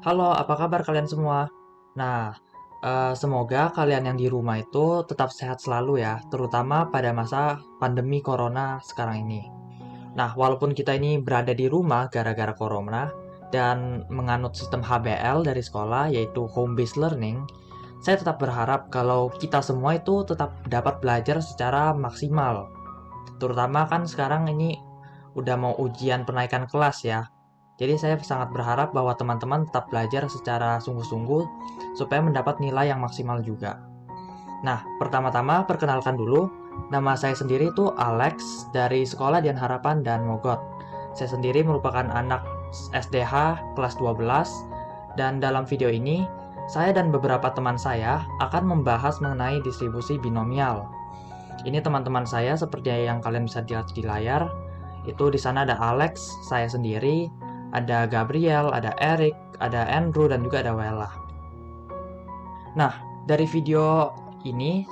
Halo, apa kabar kalian semua? Nah, semoga kalian yang di rumah itu tetap sehat selalu ya, terutama pada masa pandemi corona sekarang ini. Nah, walaupun kita ini berada di rumah gara-gara corona dan menganut sistem HBL dari sekolah, yaitu home based learning, saya tetap berharap kalau kita semua itu tetap dapat belajar secara maksimal. Terutama kan sekarang ini udah mau ujian penaikan kelas ya. Jadi saya sangat berharap bahwa teman-teman tetap belajar secara sungguh-sungguh supaya mendapat nilai yang maksimal juga. Nah, pertama-tama perkenalkan dulu, nama saya sendiri itu Alex dari Sekolah Dian Harapan dan Mogot. Saya sendiri merupakan anak SDH kelas 12 dan dalam video ini saya dan beberapa teman saya akan membahas mengenai distribusi binomial. Ini teman-teman saya seperti yang kalian bisa lihat di layar. Itu di sana ada Alex, saya sendiri, ada Gabriel, ada Eric, ada Andrew, dan juga ada Wella. Nah, dari video ini,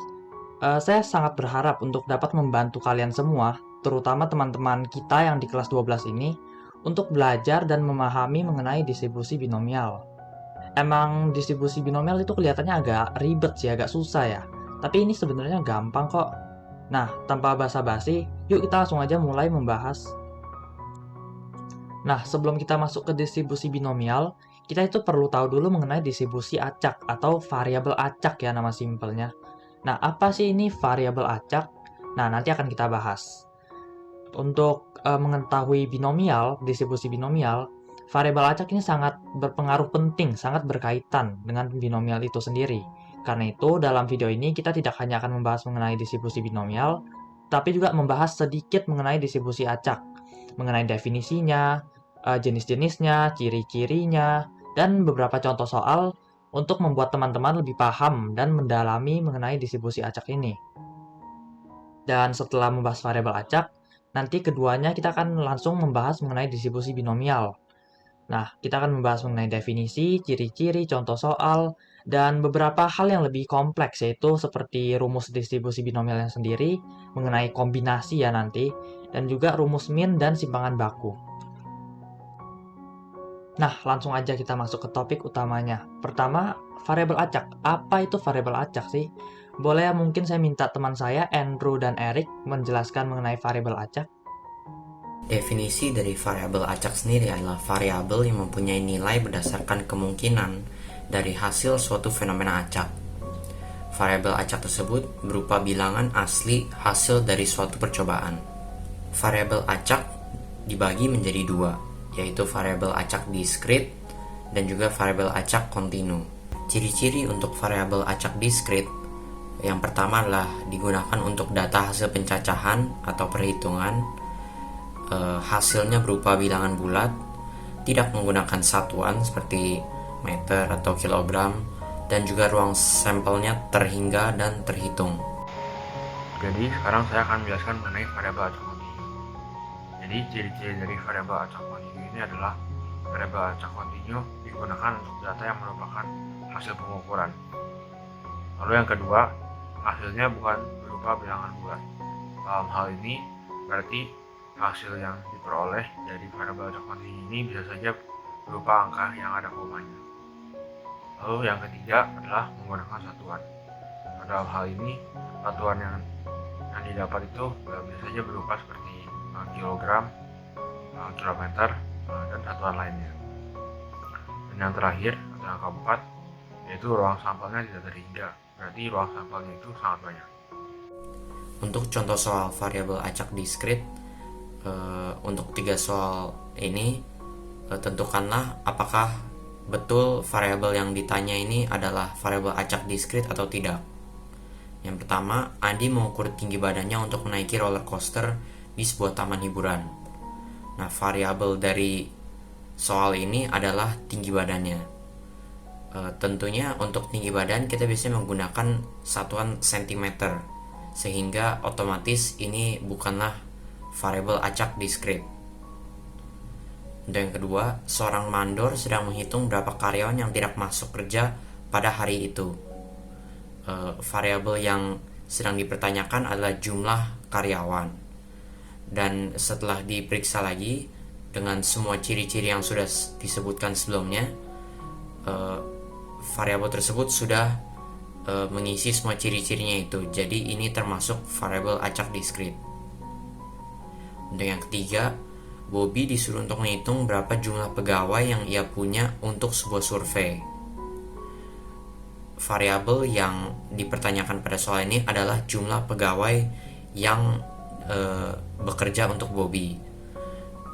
saya sangat berharap untuk dapat membantu kalian semua, terutama teman-teman kita yang di kelas 12 ini, untuk belajar dan memahami mengenai distribusi binomial. Emang distribusi binomial itu kelihatannya agak ribet sih, agak susah ya. Tapi ini sebenarnya gampang kok. Nah, tanpa basa-basi, yuk kita langsung aja mulai membahas. Nah, sebelum kita masuk ke distribusi binomial, kita itu perlu tahu dulu mengenai distribusi acak atau variabel acak ya nama simpelnya. Nah, apa sih ini variabel acak? Nah, nanti akan kita bahas. Untuk mengetahui binomial, distribusi binomial, variabel acak ini sangat berpengaruh penting, sangat berkaitan dengan binomial itu sendiri. Karena itu, dalam video ini kita tidak hanya akan membahas mengenai distribusi binomial, tapi juga membahas sedikit mengenai distribusi acak, mengenai definisinya, jenis-jenisnya, ciri-cirinya, dan beberapa contoh soal untuk membuat teman-teman lebih paham dan mendalami mengenai distribusi acak ini. Dan setelah membahas variabel acak, nanti keduanya kita akan langsung membahas mengenai distribusi binomial. Nah, kita akan membahas mengenai definisi, ciri-ciri, contoh soal, dan beberapa hal yang lebih kompleks, yaitu seperti rumus distribusi binomialnya sendiri, mengenai kombinasi ya nanti, dan juga rumus min dan simpangan baku. Nah, langsung aja kita masuk ke topik utamanya. Pertama, variabel acak. Apa itu variabel acak sih? Boleh ya mungkin saya minta teman saya, Andrew dan Eric, menjelaskan mengenai variabel acak? Definisi dari variabel acak sendiri adalah variabel yang mempunyai nilai berdasarkan kemungkinan dari hasil suatu fenomena acak. Variabel acak tersebut berupa bilangan asli hasil dari suatu percobaan. Variabel acak dibagi menjadi dua, yaitu variabel acak diskrit dan juga variabel acak kontinu. Ciri-ciri untuk variabel acak diskrit yang pertama adalah digunakan untuk data hasil pencacahan atau perhitungan. Hasilnya berupa bilangan bulat, tidak menggunakan satuan seperti meter atau kilogram, dan juga ruang sampelnya terhingga dan terhitung. Jadi sekarang saya akan menjelaskan mengenai variabel acak kontinu. Jadi ciri-ciri dari variabel acak kontinu ini adalah variabel acak kontinu digunakan untuk data yang merupakan hasil pengukuran. Lalu yang kedua, hasilnya bukan berupa bilangan bulat. Dalam hal ini berarti hasil yang diperoleh dari variabel acak kontinu ini bisa saja berupa angka yang ada komanya. Lalu yang ketiga adalah menggunakan satuan. Dalam hal ini satuan yang didapat itu bisa saja berupa seperti kilogram, kilometer, dan satuan lainnya. Dan yang terakhir atau yang keempat yaitu ruang sampelnya tidak terhingga, berarti ruang sampelnya itu sangat banyak. Untuk contoh soal variabel acak diskrit, untuk 3 soal ini tentukanlah apakah betul variabel yang ditanya ini adalah variabel acak diskrit atau tidak. Yang pertama, Andi mengukur tinggi badannya untuk menaiki roller coaster di sebuah taman hiburan. Nah, variabel dari soal ini adalah tinggi badannya. Tentunya untuk tinggi badan kita biasanya menggunakan satuan cm, sehingga otomatis ini bukanlah variabel acak diskrit. Dan yang kedua, seorang mandor sedang menghitung berapa karyawan yang tidak masuk kerja pada hari itu. Variabel yang sedang dipertanyakan adalah jumlah karyawan. Dan setelah diperiksa lagi dengan semua ciri-ciri yang sudah disebutkan sebelumnya, variabel tersebut sudah mengisi semua ciri-cirinya itu. Jadi ini termasuk variabel acak diskrit. Untuk yang ketiga, Bobby disuruh untuk menghitung berapa jumlah pegawai yang ia punya untuk sebuah survei. Variabel yang dipertanyakan pada soal ini adalah jumlah pegawai yang bekerja untuk Bobby.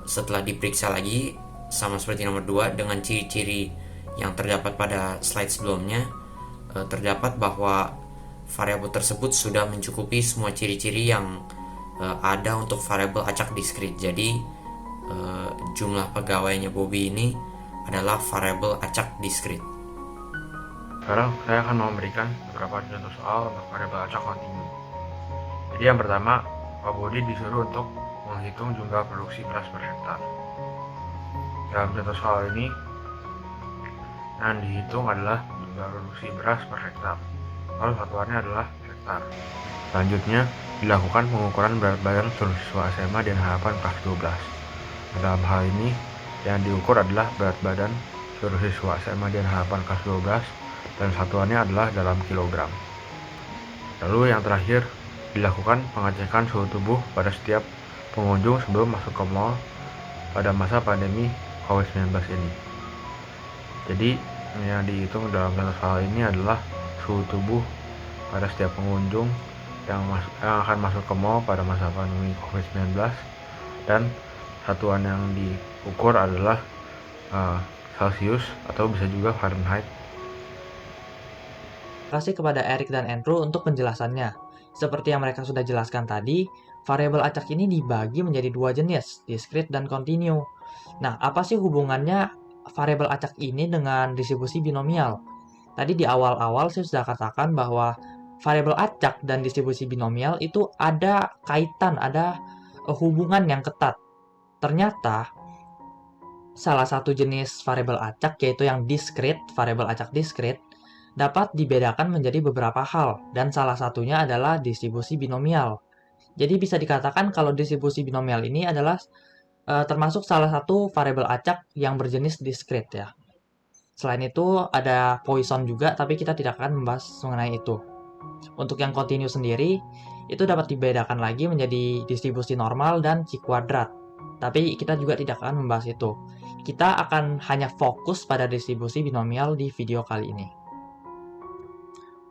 Setelah diperiksa lagi, sama seperti nomor 2, dengan ciri-ciri yang terdapat pada slide sebelumnya, terdapat bahwa variabel tersebut sudah mencukupi semua ciri-ciri yang ada untuk variabel acak diskrit. Jadi jumlah pegawainya Bobby ini adalah variabel acak diskrit. Sekarang saya akan memberikan beberapa contoh soal untuk variabel acak kontinu. Jadi yang pertama, Pak Budi disuruh untuk menghitung jumlah produksi beras per hektar. Dalam contoh soal ini, yang dihitung adalah jumlah produksi beras per hektar. Lalu satuannya adalah hektar. Selanjutnya, dilakukan pengukuran berat badan seluruh siswa SMA dan harapan kelas 12. Dalam hal ini, yang diukur adalah berat badan seluruh siswa SMA dan harapan kelas 12 dan satuannya adalah dalam kilogram. Lalu yang terakhir, dilakukan pengecekan suhu tubuh pada setiap pengunjung sebelum masuk ke mall pada masa pandemi COVID-19 ini. Jadi, yang dihitung dalam contoh soal ini adalah suhu tubuh pada setiap pengunjung yang akan masuk ke mall pada masa pandemi COVID-19, dan satuan yang diukur adalah Celsius atau bisa juga Fahrenheit. Terima kasih kepada Erik dan Andrew untuk penjelasannya. Seperti yang mereka sudah jelaskan tadi, variabel acak ini dibagi menjadi dua jenis, diskrit dan kontinu. Nah, apa sih hubungannya variabel acak ini dengan distribusi binomial? Tadi di awal-awal saya sudah katakan bahwa variabel acak dan distribusi binomial itu ada kaitan, ada hubungan yang ketat. Ternyata, salah satu jenis variabel acak, yaitu yang diskrit, variabel acak diskrit, dapat dibedakan menjadi beberapa hal, dan salah satunya adalah distribusi binomial. Jadi bisa dikatakan kalau distribusi binomial ini adalah termasuk salah satu variabel acak yang berjenis diskrit ya. Selain itu ada Poisson juga, tapi kita tidak akan membahas mengenai itu. Untuk yang kontinu sendiri, itu dapat dibedakan lagi menjadi distribusi normal dan chi kuadrat. Tapi kita juga tidak akan membahas itu. Kita akan hanya fokus pada distribusi binomial di video kali ini.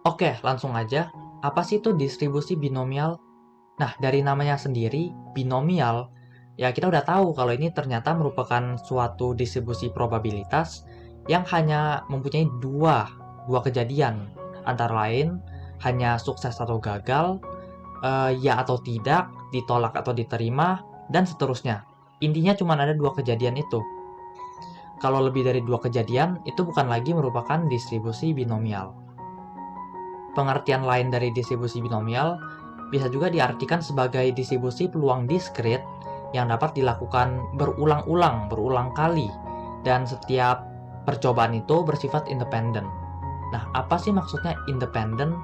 Oke, langsung aja. Apa sih itu distribusi binomial? Nah, dari namanya sendiri, binomial, ya kita udah tahu kalau ini ternyata merupakan suatu distribusi probabilitas yang hanya mempunyai dua kejadian. Antara lain, hanya sukses atau gagal, ya atau tidak, ditolak atau diterima, dan seterusnya. Intinya cuma ada dua kejadian itu. Kalau lebih dari dua kejadian, itu bukan lagi merupakan distribusi binomial. Pengertian lain dari distribusi binomial bisa juga diartikan sebagai distribusi peluang diskrit yang dapat dilakukan berulang kali, dan setiap percobaan itu bersifat independen. Nah, apa sih maksudnya independen?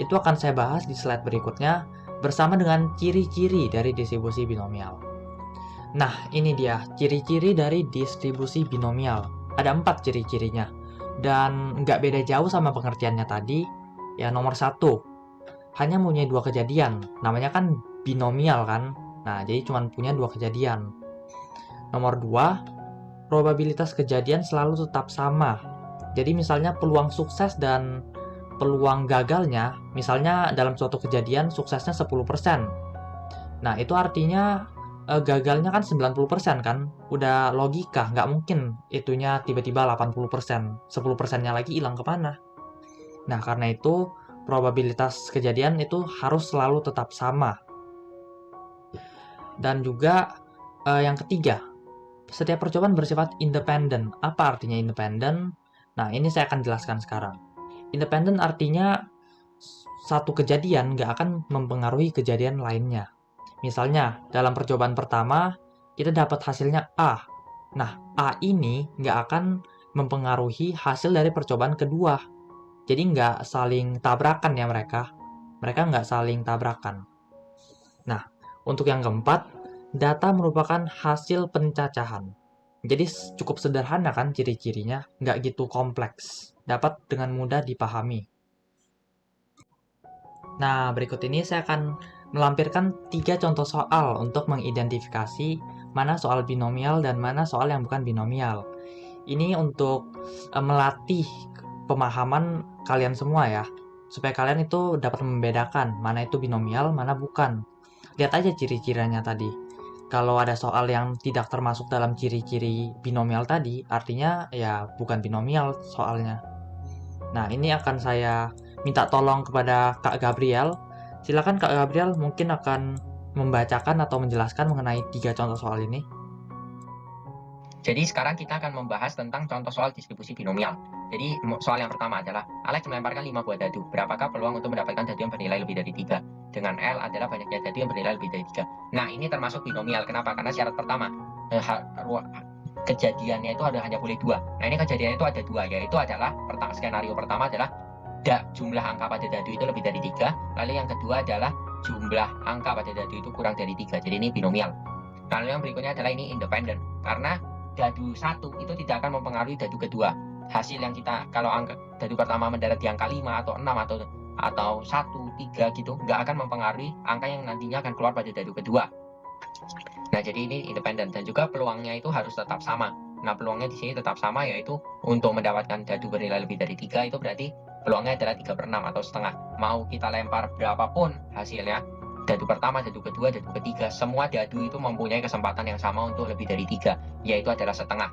Itu akan saya bahas di slide berikutnya bersama dengan ciri-ciri dari distribusi binomial. Nah, ini dia ciri-ciri dari distribusi binomial. Ada 4 ciri-cirinya, dan nggak beda jauh sama pengertiannya tadi. Ya, nomor 1, hanya mempunyai dua kejadian. Namanya kan binomial kan? Nah, jadi cuma punya dua kejadian. Nomor 2, probabilitas kejadian selalu tetap sama. Jadi misalnya peluang sukses dan peluang gagalnya, misalnya dalam suatu kejadian suksesnya 10%. Nah, itu artinya gagalnya kan 90% kan? Udah logika, nggak mungkin itunya tiba-tiba 80%. 10%-nya lagi hilang kemana? Nah, karena itu probabilitas kejadian itu harus selalu tetap sama. Dan juga yang ketiga, setiap percobaan bersifat independen. Apa artinya independen? Nah, ini saya akan jelaskan sekarang. Independen artinya satu kejadian nggak akan mempengaruhi kejadian lainnya. Misalnya, dalam percobaan pertama, kita dapat hasilnya A. Nah, A ini nggak akan mempengaruhi hasil dari percobaan kedua. Jadi nggak saling tabrakan ya mereka. Mereka nggak saling tabrakan. Nah, untuk yang keempat, data merupakan hasil pencacahan. Jadi cukup sederhana kan ciri-cirinya, nggak gitu kompleks, dapat dengan mudah dipahami. Nah, berikut ini saya akan melampirkan 3 contoh soal untuk mengidentifikasi mana soal binomial dan mana soal yang bukan binomial. Ini untuk melatih pemahaman kalian semua ya, supaya kalian itu dapat membedakan mana itu binomial, mana bukan. Lihat aja ciri-cirinya tadi. Kalau ada soal yang tidak termasuk dalam ciri-ciri binomial tadi, artinya ya bukan binomial soalnya. Nah, ini akan saya minta tolong kepada Kak Gabriel. Silakan Kak Gabriel mungkin akan membacakan atau menjelaskan mengenai 3 contoh soal ini. Jadi sekarang kita akan membahas tentang contoh soal distribusi binomial. Jadi soal yang pertama adalah Alex melemparkan 5 buah dadu. Berapakah peluang untuk mendapatkan dadu yang bernilai lebih dari 3? Dengan L adalah banyaknya dadu yang bernilai lebih dari 3. Nah, ini termasuk binomial. Kenapa? Karena syarat pertama, kejadiannya itu hanya boleh 2. Nah, ini kejadiannya itu ada 2, yaitu adalah skenario pertama adalah jumlah angka pada dadu itu lebih dari 3. Lalu yang kedua adalah jumlah angka pada dadu itu kurang dari 3. Jadi ini binomial. Lalu yang berikutnya adalah ini independen. Karena dadu 1 itu tidak akan mempengaruhi dadu kedua. Hasil yang kita, kalau angka dadu pertama mendarat di angka 5 atau 6 atau 1, 3 gitu, nggak akan mempengaruhi angka yang nantinya akan keluar pada dadu kedua. Nah, jadi ini independen dan juga peluangnya itu harus tetap sama. Nah, peluangnya di sini tetap sama, yaitu untuk mendapatkan dadu bernilai lebih dari 3 itu berarti peluangnya adalah 3/6 atau setengah. Mau kita lempar berapapun hasilnya, dadu pertama, dadu kedua, dadu ketiga, semua dadu itu mempunyai kesempatan yang sama untuk lebih dari 3, yaitu adalah setengah.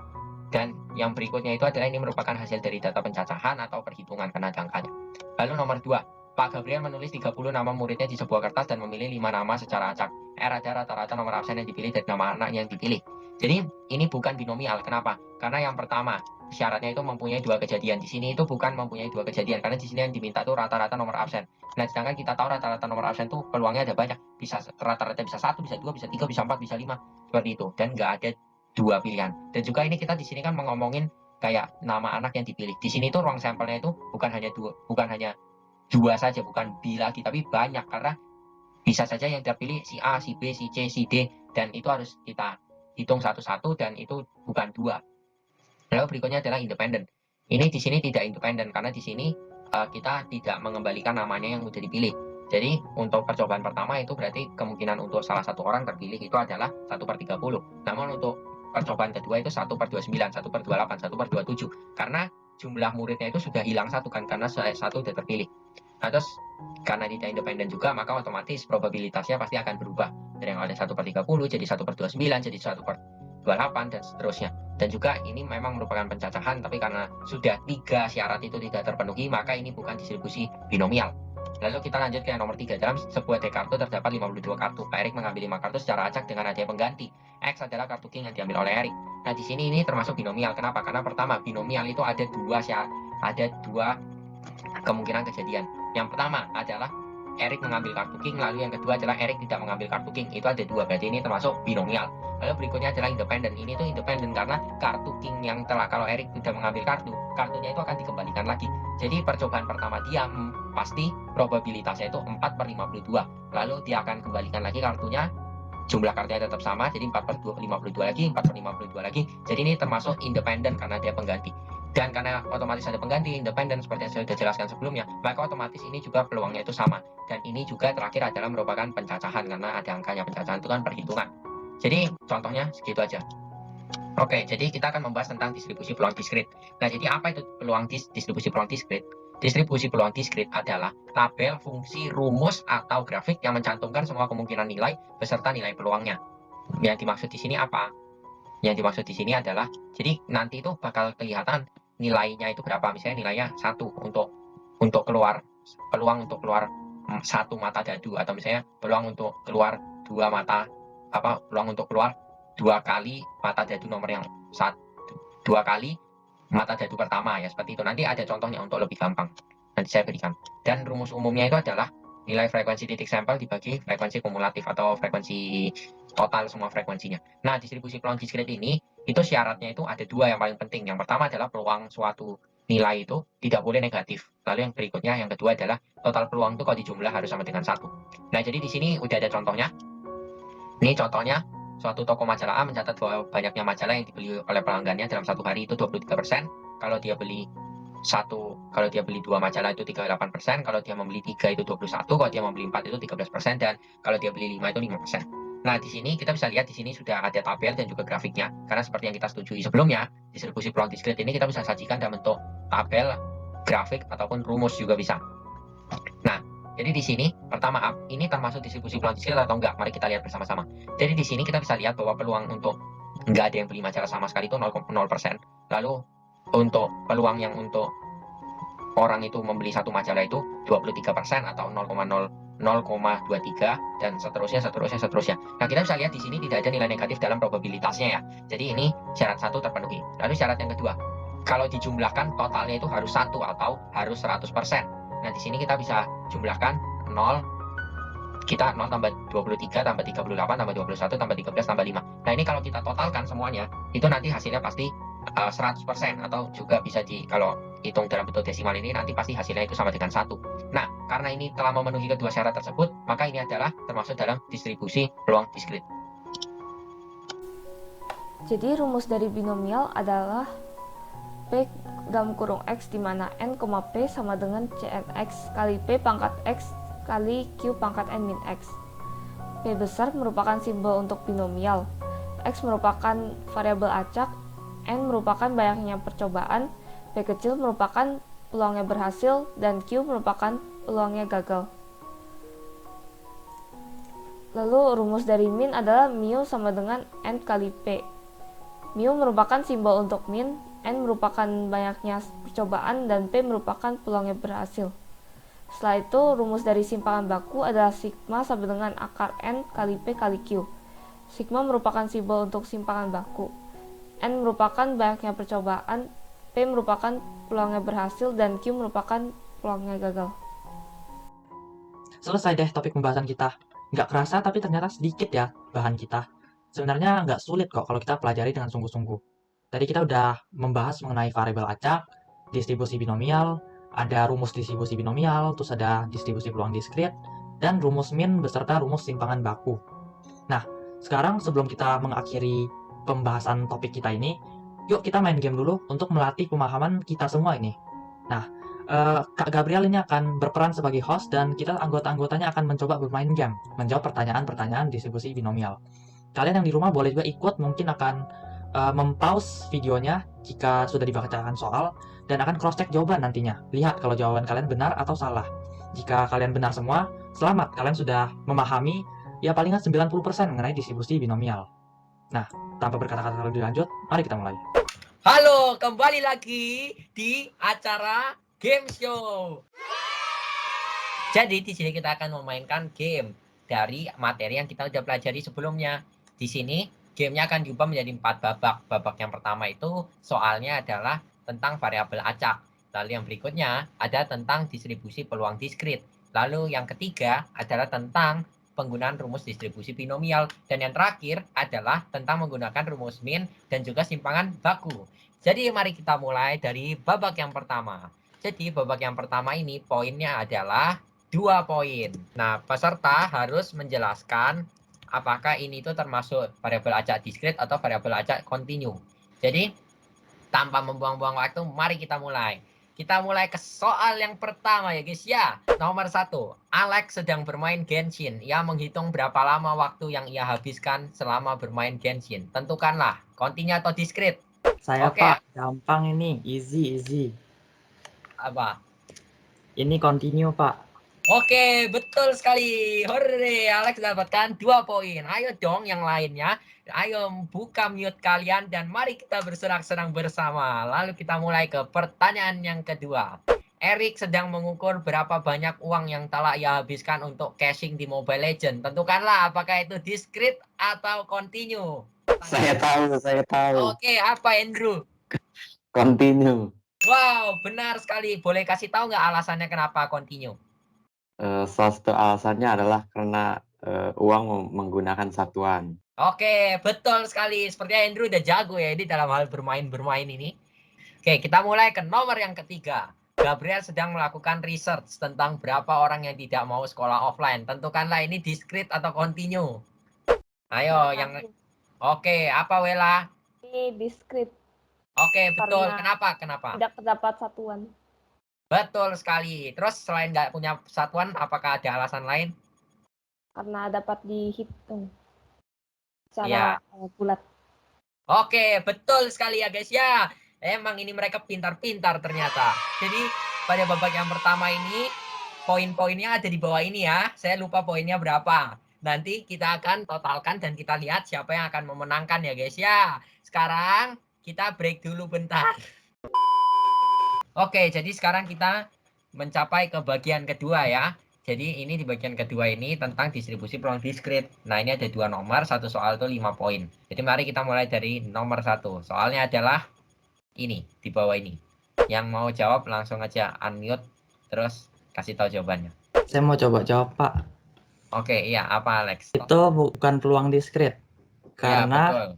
Dan yang berikutnya itu adalah ini merupakan hasil dari data pencacahan atau perhitungan karena ada angkanya. Lalu nomor 2, Pak Gabriel menulis 30 nama muridnya di sebuah kertas dan memilih 5 nama secara acak. R ada rata-rata nomor absen yang dipilih dari nama anak yang dipilih. Jadi ini bukan binomial. Kenapa? Karena yang pertama, syaratnya itu mempunyai 2 kejadian. Di sini itu bukan mempunyai 2 kejadian, karena di sini yang diminta itu rata-rata nomor absen. Nah, sedangkan kita tahu rata-rata nomor absen itu peluangnya ada banyak. Bisa rata-rata bisa 1, bisa 2, bisa 3, bisa 4, bisa 5. Seperti itu. Dan nggak ada 2 pilihan. Dan juga ini kita di sini kan ngomongin kayak nama anak yang dipilih. Di sini tuh ruang sampelnya itu bukan hanya 2 saja, bukan B lagi, tapi banyak, karena bisa saja yang terpilih si A, si B, si C, si D, dan itu harus kita hitung satu-satu dan itu bukan 2. Lalu berikutnya adalah independen. Ini di sini tidak independen karena di sini kita tidak mengembalikan namanya yang sudah dipilih. Jadi untuk percobaan pertama itu berarti kemungkinan untuk salah satu orang terpilih itu adalah 1/30. Namun untuk percobaan kedua itu 1/29, 1/28, 1/27. Karena jumlah muridnya itu sudah hilang 1 kan, karena 1 sudah terpilih. Nah, terus karena tidak independen juga, maka otomatis probabilitasnya pasti akan berubah. Dari yang ada 1/30 jadi 1/29, jadi 1/28, dan seterusnya. Dan juga ini memang merupakan pencacahan, tapi karena sudah 3 syarat itu tidak terpenuhi, maka ini bukan distribusi binomial. Lalu kita lanjut ke yang nomor 3. Dalam sebuah deck kartu terdapat 52 kartu. Pak Erik mengambil 5 kartu secara acak dengan adanya pengganti. X adalah kartu king yang diambil oleh Erik. Nah, di sini ini termasuk binomial. Kenapa? Karena pertama, binomial itu ada 2 kemungkinan kejadian. Yang pertama adalah Erik mengambil kartu king, lalu yang kedua adalah Erik tidak mengambil kartu king. Itu ada 2, berarti ini termasuk binomial. Lalu berikutnya adalah independen. Ini tuh independen karena kartu king yang kalau Erik tidak mengambil kartunya itu akan dikembalikan lagi. Jadi percobaan pertama dia pasti probabilitasnya itu 4/52. Lalu dia akan kembalikan lagi kartunya, jumlah kartunya tetap sama, jadi 4/52 lagi, 4/52 lagi. Jadi ini termasuk independen karena dia pengganti. Dan karena otomatis ada pengganti independen seperti yang saya sudah jelaskan sebelumnya, maka otomatis ini juga peluangnya itu sama. Dan ini juga terakhir adalah merupakan pencacahan karena ada angkanya. Pencacahan itu kan perhitungan. Jadi contohnya segitu aja. Oke, jadi kita akan membahas tentang distribusi peluang diskrit. Nah, jadi apa itu peluang distribusi peluang diskrit? Distribusi peluang diskrit adalah tabel, fungsi, rumus, atau grafik yang mencantumkan semua kemungkinan nilai beserta nilai peluangnya. Yang dimaksud di sini apa? Yang dimaksud di sini adalah, jadi nanti itu bakal kelihatan nilainya itu berapa. Misalnya nilainya 1 untuk keluar, peluang untuk keluar 1 mata dadu, atau misalnya peluang untuk keluar 2 mata, peluang untuk keluar 2 kali mata dadu nomor yang 2 kali mata dadu pertama, ya seperti itu. Nanti ada contohnya untuk lebih gampang, nanti saya berikan. Dan rumus umumnya itu adalah nilai frekuensi titik sampel dibagi frekuensi kumulatif atau frekuensi total semua frekuensinya. Nah, distribusi peluang diskrit ini itu syaratnya itu ada 2 yang paling penting. Yang pertama adalah peluang suatu nilai itu tidak boleh negatif. Lalu yang berikutnya, yang kedua adalah total peluang itu kalau dijumlah harus sama dengan 1. Nah, jadi di sini udah ada contohnya. Ini contohnya suatu toko majalah A mencatat bahwa banyaknya majalah yang dibeli oleh pelanggannya dalam satu hari itu 23%. Kalau dia beli kalau dia beli 2 majalah itu 38%, kalau dia membeli 3 itu 21, kalau dia membeli 4 itu 13%, dan kalau dia beli 5 itu 5%. Nah, di sini kita bisa lihat di sini sudah ada tabel dan juga grafiknya. Karena seperti yang kita setujui sebelumnya, distribusi peluang diskret ini kita bisa sajikan dalam bentuk tabel, grafik, ataupun rumus juga bisa. Nah, jadi di sini pertama ini termasuk distribusi peluang diskret atau enggak? Mari kita lihat bersama-sama. Jadi di sini kita bisa lihat bahwa peluang untuk enggak ada yang beli majalah sama sekali itu 0,0%. Lalu untuk peluang yang untuk orang itu membeli satu majalah itu 23% atau 0,23 dan seterusnya. Nah, kita bisa lihat di sini tidak ada nilai negatif dalam probabilitasnya ya. Jadi ini syarat satu terpenuhi. Lalu syarat yang kedua, kalau dijumlahkan totalnya itu harus 1 atau harus 100%. Nah, di sini kita bisa jumlahkan 0 tambah 23 tambah 38 tambah 21 tambah 13 tambah 5. Nah, ini kalau kita totalkan semuanya, itu nanti hasilnya pasti 100%, atau juga bisa kalau hitung dalam bentuk desimal ini nanti pasti hasilnya itu sama dengan 1. Nah, karena ini telah memenuhi kedua syarat tersebut, maka ini adalah termasuk dalam distribusi peluang diskret. Jadi rumus dari binomial adalah P dalam kurung X di mana N, P sama dengan CNX kali P pangkat X kali Q pangkat N min X. P besar merupakan simbol untuk binomial, X merupakan variabel acak, N merupakan banyaknya percobaan, P kecil merupakan peluangnya berhasil, dan Q merupakan peluangnya gagal. Lalu rumus dari min adalah mu sama dengan N kali P. Mu merupakan simbol untuk min, N merupakan banyaknya percobaan, dan P merupakan peluangnya berhasil. Setelah itu, rumus dari simpangan baku adalah sigma sama dengan akar N kali P kali Q. Sigma merupakan simbol untuk simpangan baku. N merupakan banyaknya percobaan, P merupakan peluangnya berhasil, dan Q merupakan peluangnya gagal. Selesai deh topik pembahasan kita. Nggak kerasa tapi ternyata sedikit ya bahan kita. Sebenarnya nggak sulit kok kalau kita pelajari dengan sungguh-sungguh. Tadi kita udah membahas mengenai variabel acak, distribusi binomial, ada rumus distribusi binomial, terus ada distribusi peluang diskret, dan rumus min beserta rumus simpangan baku. Nah, sekarang sebelum kita mengakhiri pembahasan topik kita ini, yuk kita main game dulu untuk melatih pemahaman kita semua ini. Nah, Kak Gabriel ini akan berperan sebagai host dan kita anggota-anggotanya akan mencoba bermain game, menjawab pertanyaan-pertanyaan distribusi binomial. Kalian yang di rumah boleh juga ikut, mungkin akan mempause videonya jika sudah dibacakan soal dan akan cross-check jawaban nantinya. Lihat kalau jawaban kalian benar atau salah. Jika kalian benar semua, selamat, kalian sudah memahami ya palingan 90% mengenai distribusi binomial. Nah, tanpa berkata-kata lebih lanjut, mari kita mulai. Halo, kembali lagi di acara Game Show. Jadi di sini kita akan memainkan game dari materi yang kita sudah pelajari sebelumnya. Di sini gamenya akan diubah menjadi 4 babak. Babak yang pertama itu soalnya adalah tentang variabel acak. Lalu yang berikutnya ada tentang distribusi peluang diskret. Lalu yang ketiga adalah tentang penggunaan rumus distribusi binomial. Dan yang terakhir adalah tentang menggunakan rumus min dan juga simpangan baku. Jadi mari kita mulai dari babak yang pertama. Jadi babak yang pertama ini poinnya adalah 2 poin. Nah, peserta harus menjelaskan apakah ini itu termasuk variabel acak diskret atau variabel acak kontinu. Jadi, tanpa membuang-buang waktu, mari kita mulai. Kita mulai ke soal yang pertama ya guys ya. Nomor 1, Alex sedang bermain Genshin. Ia menghitung berapa lama waktu yang ia habiskan selama bermain Genshin. Tentukanlah, kontinu atau diskret. Saya Oke. Pak, gampang ini, easy. Apa? Ini continue Pak. Oke, betul sekali. Hore, Alex dapatkan 2 poin. Ayo dong yang lainnya. Ayo buka mute kalian dan mari kita bersenang-senang bersama. Lalu kita mulai ke pertanyaan yang kedua. Erik sedang mengukur berapa banyak uang yang telah ia habiskan untuk caching di Mobile Legends. Tentukanlah apakah itu diskret atau continue. Saya tahu. Oke, apa Andrew? Continue. Wow, benar sekali. Boleh kasih tahu nggak alasannya kenapa continue? Salah satu alasannya adalah karena uang menggunakan satuan. Oke, betul sekali. Sepertinya Andrew udah jago ya ini dalam hal bermain ini. Oke, kita mulai ke nomor yang ketiga. Gabriel sedang melakukan research tentang berapa orang yang tidak mau sekolah offline. Tentukanlah ini diskret atau continue. Ayo, Oke, apa Wela? Ini diskrit Oke, betul. karena Kenapa? tidak terdapat satuan. Betul sekali. Terus selain nggak punya satuan, apakah ada alasan lain? Karena dapat dihitung Iya. secara bulat. Oke, betul sekali ya guys ya. Emang ini mereka pintar-pintar ternyata. Jadi pada babak yang pertama ini poin-poinnya ada di bawah ini ya. Saya lupa poinnya berapa. Nanti kita akan totalkan dan kita lihat siapa yang akan memenangkan ya guys ya. Sekarang kita break dulu bentar. Oke, jadi sekarang kita mencapai ke bagian kedua ya. Jadi ini di bagian kedua ini tentang distribusi peluang diskrit. Nah ini ada dua nomor, satu soal itu 5 poin. Jadi mari kita mulai dari nomor satu. Soalnya adalah ini, di bawah ini. Yang mau jawab langsung aja unmute, terus kasih tahu jawabannya. Saya mau coba jawab, Pak. Oke, iya, apa Alex? Itu bukan peluang diskrit. Iya, Karena betul.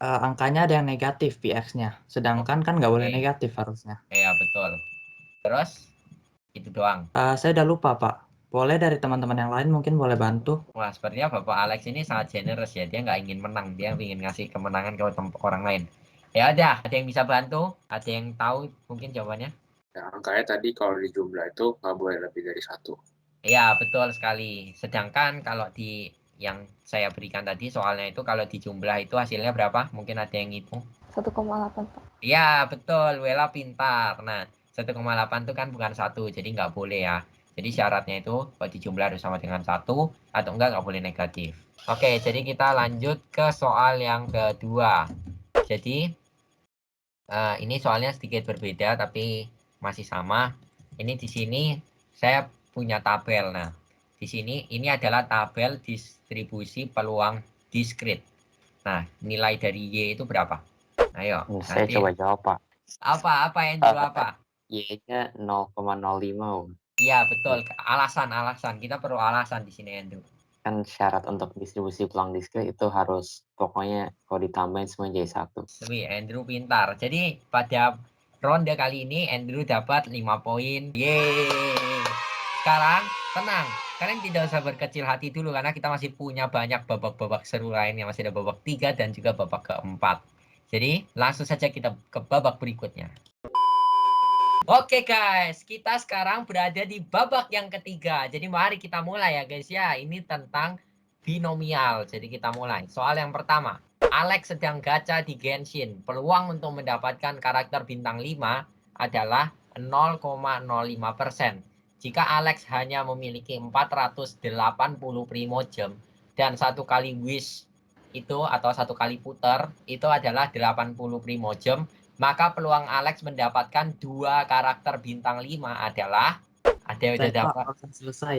angkanya ada yang negatif PX-nya. Sedangkan kan nggak boleh Oke, negatif harusnya. iya betul. Terus, itu doang. Saya udah lupa, Pak. Boleh dari teman-teman yang lain mungkin boleh bantu. Wah, sepertinya Bapak Alex ini sangat generous ya. Dia nggak ingin menang, dia ingin ngasih kemenangan ke orang lain. Ya udah, ada yang bisa bantu? Ada yang tahu mungkin jawabannya? Ya, angkanya tadi kalau di jumlah itu nggak boleh lebih dari 1. Iya, betul sekali. Sedangkan kalau di yang saya berikan tadi soalnya itu kalau di jumlah itu hasilnya berapa? Mungkin ada yang ngitung. 1,8, Pak. Iya, betul. Wela pintar. Nah, 1,8 itu kan bukan satu, jadi nggak boleh ya. Jadi syaratnya itu kalau di jumlah harus sama dengan satu atau nggak boleh negatif. Oke, jadi kita lanjut ke soal yang kedua. Jadi ini soalnya sedikit berbeda tapi masih sama. Ini di sini saya punya tabel. Nah, di sini ini adalah tabel distribusi peluang diskrit. Nah, nilai dari Y itu berapa? Ayo, Saya nanti coba jawab, Pak. apa yang dulu apa? Y-nya 0,05, Om. Iya, betul. Alasan. Kita perlu alasan di sini, Andrew. Kan syarat untuk distribusi peluang diskrit itu harus pokoknya kalau ditambahin semua jadi 1. Wih, Andrew pintar. Jadi pada ronde kali ini Andrew dapat 5 poin. Yeay. Sekarang tenang. Kalian tidak usah berkecil hati dulu karena kita masih punya banyak babak-babak seru lainnya. Masih ada babak 3 dan juga babak keempat. Jadi langsung saja kita ke babak berikutnya. Oke guys, kita sekarang berada di babak yang ketiga. Jadi mari kita mulai ya guys ya. Ini tentang binomial. Jadi kita mulai. Soal yang pertama. Alex sedang gacha di Genshin. Peluang untuk mendapatkan karakter bintang 5 adalah 0,05%. Jika Alex hanya memiliki 480 Primogem dan satu kali wish itu atau satu kali putar itu adalah 80 Primogem, maka peluang Alex mendapatkan 2 karakter bintang 5 adalah ada yang udah Saya, Pak, dapat. akan selesai.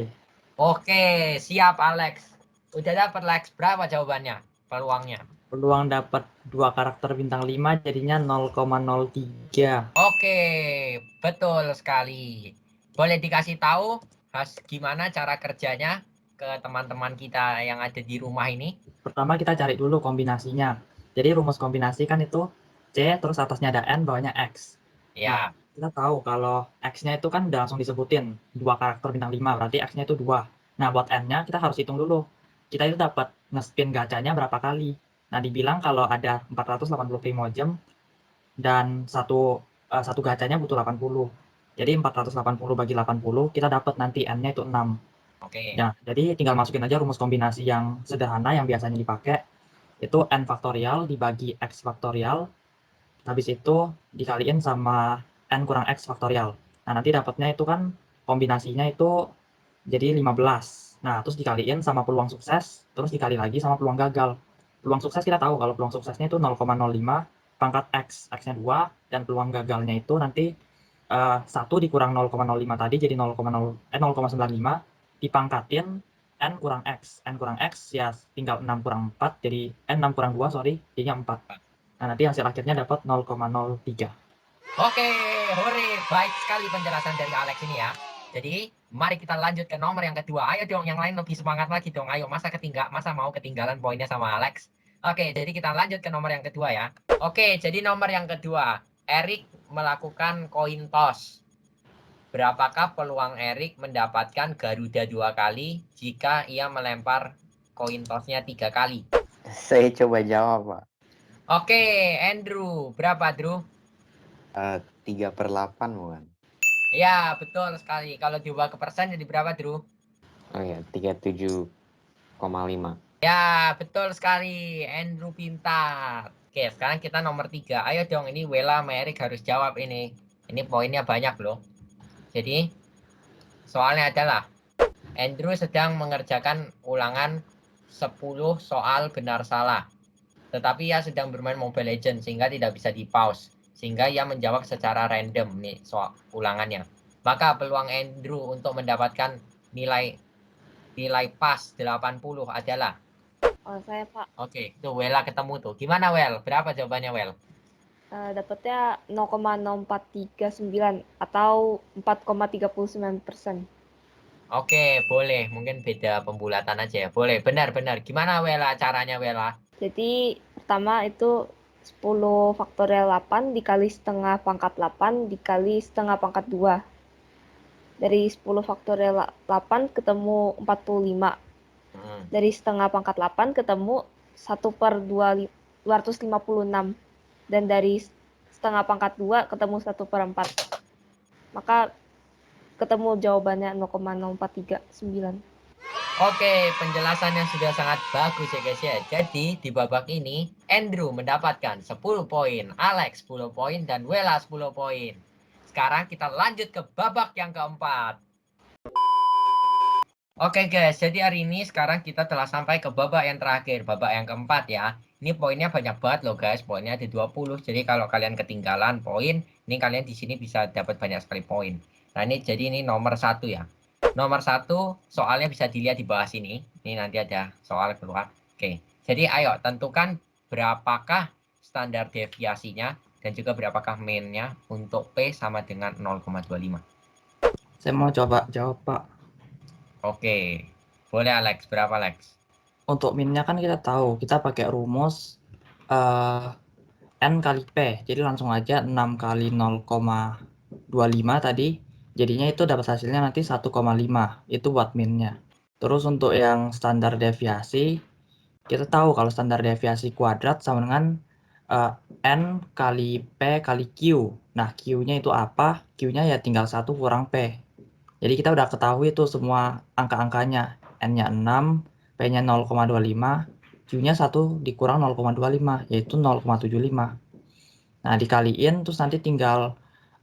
Oke, siap Alex. Udah dapat Lex. Berapa jawabannya? Peluangnya. Peluang dapat 2 karakter bintang 5 jadinya 0,03. Oke, betul sekali. Boleh dikasih tahu gimana cara kerjanya ke teman-teman kita yang ada di rumah ini? Pertama kita cari dulu kombinasinya. Jadi rumus kombinasi kan itu C, terus atasnya ada N, bawahnya X. Nah, Ya, kita tahu kalau X-nya itu kan udah langsung disebutin 2 karakter bintang 5, berarti X-nya itu 2. Nah, buat N-nya kita harus hitung dulu. Kita itu dapat nge-spin gacanya berapa kali. Nah, dibilang kalau ada 480 Primogem dan satu gacanya butuh 80. Jadi 480 bagi 80, kita dapat nanti N-nya itu 6. oke. Ya, jadi tinggal masukin aja rumus kombinasi yang sederhana yang biasanya dipakai. Itu N faktorial dibagi X faktorial, habis itu dikaliin sama N kurang X faktorial. Nah, nanti dapatnya itu kan kombinasinya itu jadi 15. Nah, terus dikaliin sama peluang sukses, terus dikali lagi sama peluang gagal. Peluang sukses kita tahu kalau peluang suksesnya itu 0,05 pangkat X, X-nya 2, dan peluang gagalnya itu nanti 1 dikurang 0,05 tadi jadi 0,95 dipangkatin N kurang X. N kurang X ya tinggal 6 kurang 4 jadi N 6 kurang 2 sorry jadinya 4. Nah, nanti hasil akhirnya dapat 0,03. Oke, hore. Baik sekali penjelasan dari Alex ini ya. Jadi, mari kita lanjut ke nomor yang kedua. Ayo dong, yang lain lebih semangat lagi dong. Ayo, masa mau ketinggalan poinnya sama Alex? Oke, jadi kita lanjut ke nomor yang kedua ya. Oke, jadi nomor yang kedua. Erik melakukan coin toss. Berapakah peluang Erik mendapatkan Garuda 2 kali jika ia melempar koin tossnya 3 kali? Saya coba jawab, Pak. Oke, Andrew. Berapa, Drew? 3/8 bukan? Ya, betul sekali. Kalau diubah ke persen jadi berapa, Drew? Oh ya, 37,5. Ya, betul sekali. Andrew pintar. Oke, sekarang kita nomor 3. Ayo dong, ini Wela sama Erik harus jawab ini. Ini poinnya banyak loh. Jadi, soalnya adalah Andrew sedang mengerjakan ulangan 10 soal benar salah. Tetapi ia sedang bermain Mobile Legends sehingga tidak bisa di-pause. Sehingga ia menjawab secara random nih soal ulangannya. Maka peluang Andrew untuk mendapatkan nilai pas 80 adalah Oh, saya Pak, oke, tuh Wela ketemu tuh. Gimana Wel? Berapa jawabannya Wel? dapatnya 0,0439 atau 4,39%. Oke, boleh. Mungkin beda pembulatan aja ya. Boleh, benar-benar. Gimana Wela caranya Wela? Jadi pertama itu 10 faktorial 8 dikali setengah pangkat 8 dikali setengah pangkat 2. Dari 10 faktorial 8 ketemu 45. Hmm. Dari setengah pangkat 8 ketemu 1/256. Dan dari setengah pangkat 2 ketemu 1/4. Maka ketemu jawabannya 0,0439. Oke, penjelasannya sudah sangat bagus ya guys ya. Jadi di babak ini Andrew mendapatkan 10 poin, Alex 10 poin, dan Wela 10 poin. Sekarang kita lanjut ke babak yang keempat. Oke guys, jadi hari ini sekarang kita telah sampai ke babak yang terakhir, babak yang keempat ya. Ini poinnya banyak banget loh guys, poinnya ada 20. Jadi kalau kalian ketinggalan poin, ini kalian di sini bisa dapat banyak sekali poin. Nah ini jadi ini nomor 1 ya. Nomor 1 soalnya bisa dilihat di bawah sini. Ini nanti ada soal keluar. Oke, jadi ayo tentukan berapakah standar deviasinya dan juga berapakah mean-nya untuk P sama dengan 0,25. Saya mau coba jawab, Pak. Oke, boleh Alex, berapa Alex? Untuk min-nya kan kita tahu, kita pakai rumus N kali P. Jadi langsung aja 6 kali 0,25 tadi. Jadinya itu dapat hasilnya nanti 1,5. Itu buat min-nya. Terus untuk yang standar deviasi, kita tahu kalau standar deviasi kuadrat sama dengan N kali P kali Q. Nah, Q-nya itu apa? Q-nya ya tinggal 1 kurang P. Jadi kita udah ketahui tuh semua angka-angkanya. N-nya 6, P-nya 0,25, Q-nya 1 dikurang 0,25, yaitu 0,75. Nah, dikaliin terus nanti tinggal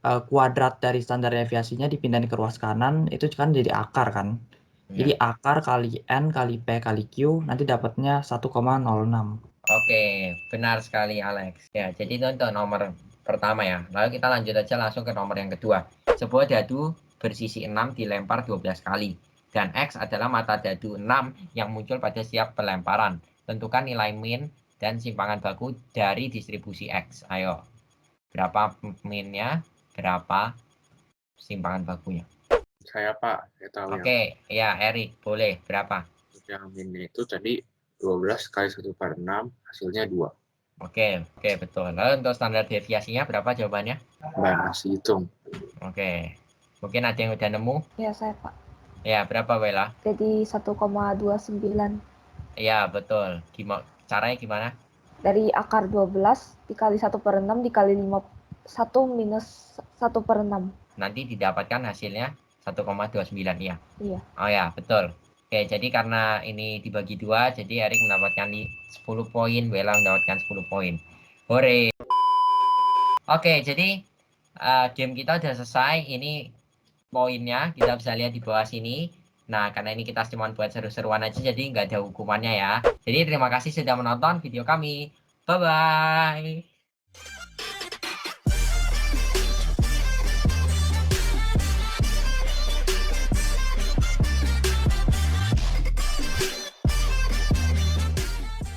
kuadrat dari standar deviasinya dipindahin ke ruas kanan, itu kan jadi akar kan. Jadi akar kali N kali P kali Q nanti dapatnya 1,06. Oke, benar sekali Alex. Ya, jadi itu untuk nomor pertama ya. Lalu kita lanjut aja langsung ke nomor yang kedua. Sebuah dadu bersisi 6 dilempar 12 kali. Dan X adalah mata dadu 6 yang muncul pada setiap pelemparan. Tentukan nilai min dan simpangan baku dari distribusi X. Ayo, berapa min-nya, berapa simpangan bakunya? Saya Pak, saya tahu yang Oke, ya Erik, boleh. Berapa? min itu tadi 12 kali 1/6 hasilnya 2. Oke, betul. Lalu untuk standar deviasinya berapa jawabannya? Mbak masih hitung. Oke. Mungkin ada yang udah nemu? Ya, saya Pak. Ya, berapa Wela? Jadi 1,29. Ya, betul. Caranya gimana? Dari akar 12 dikali 1/6 dikali 1 minus 1/6. Nanti didapatkan hasilnya 1,29 ya. Iya. Oh ya, betul. Oke, jadi karena ini dibagi 2, jadi Erik mendapatkan 10 poin, Wela mendapatkan 10 poin. Hore. Oke, jadi game kita udah selesai. Ini poinnya kita bisa lihat di bawah sini. Nah, karena ini kita cuma buat seru-seruan aja, jadi nggak ada hukumannya ya. Jadi terima kasih sudah menonton video kami. Bye-bye.